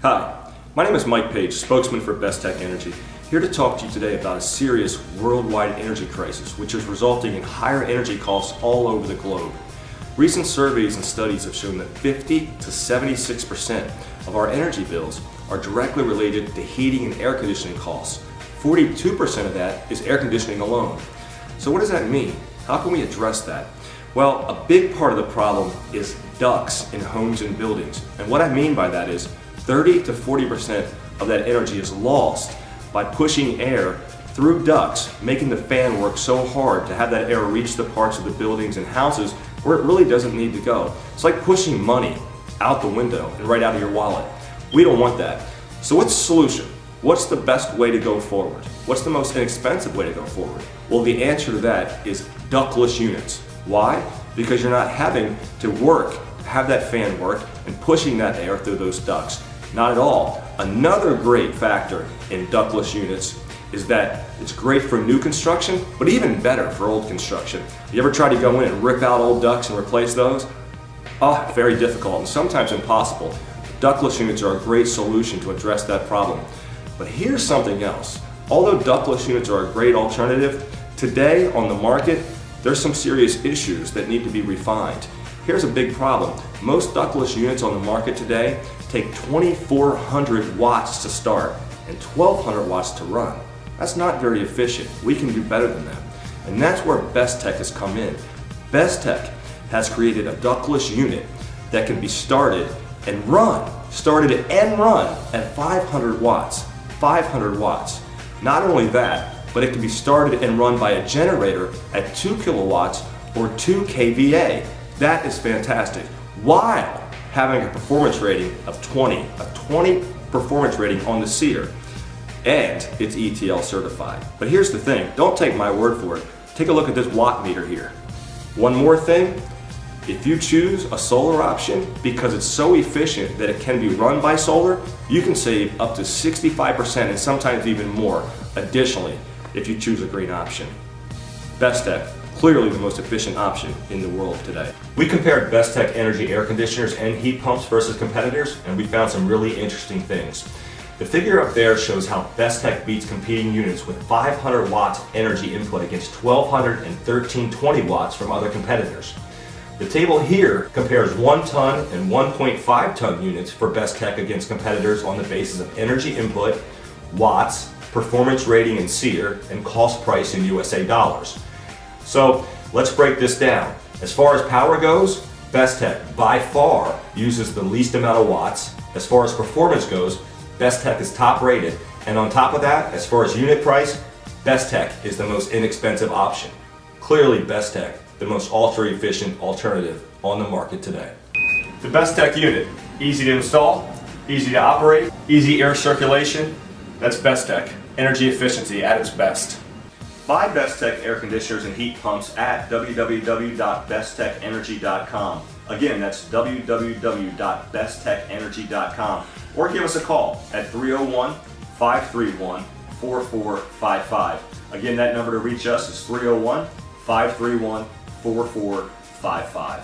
Hi, my name is Mike Page, spokesman for Bestech Energy, here to talk to you today about a serious worldwide energy crisis which is resulting in higher energy costs all over the globe. Recent surveys and studies have shown that 50 to 76% of our energy bills are directly related to heating and air conditioning costs. 42% of that is air conditioning alone. So what does that mean? How can we address that? Well, a big part of the problem is ducts in homes and buildings. And what I mean by that is 30 to 40% of that energy is lost by pushing air through ducts, making the fan work so hard to have that air reach the parts of the buildings and houses where it really doesn't need to go. It's like pushing money out the window and right out of your wallet. We don't want that. So what's the solution? What's the best way to go forward? What's the most inexpensive way to go forward? Well, the answer to that is ductless units. Why? Because you're not having to have that fan work and pushing that air through those ducts. Not at all. Another great factor in ductless units is that it's great for new construction, but even better for old construction. You ever try to go in and rip out old ducts and replace those? Oh, very difficult and sometimes impossible. Ductless units are a great solution to address that problem. But here's something else. Although ductless units are a great alternative, today on the market, there's some serious issues that need to be refined. Here's a big problem. Most ductless units on the market today take 2,400 watts to start and 1,200 watts to run. That's not very efficient. We can do better than that. And that's where Bestech has come in. Bestech has created a ductless unit that can be started and run at 500 watts. 500 watts. Not only that, but it can be started and run by a generator at 2 kilowatts or 2 kVA. That is fantastic. While having a performance rating of 20, a 20 performance rating on the seer, and it's ETL certified. But here's the thing, don't take my word for it. Take a look at this watt meter here. One more thing, if you choose a solar option, because it's so efficient that it can be run by solar, you can save up to 65% and sometimes even more additionally if you choose a green option. Bestech, clearly the most efficient option in the world today. We compared Bestech Energy air conditioners and heat pumps versus competitors, and we found some really interesting things. The figure up there shows how Bestech beats competing units with 500 watts energy input against 1,200 and 1,320 watts from other competitors. The table here compares 1 ton and 1.5 ton units for Bestech against competitors on the basis of energy input, watts, performance rating in SEER, and cost price in USA dollars. So let's break this down. As far as power goes, Bestech by far uses the least amount of watts. As far as performance goes, Bestech is top rated. And on top of that, as far as unit price, Bestech is the most inexpensive option. Clearly Bestech, the most ultra efficient alternative on the market today. The Bestech unit, easy to install, easy to operate, easy air circulation. That's Bestech, energy efficiency at its best. Buy Bestech air conditioners and heat pumps at www.bestechenergy.com. Again, that's www.bestechenergy.com. Or give us a call at 301-531-4455. Again, that number to reach us is 301-531-4455.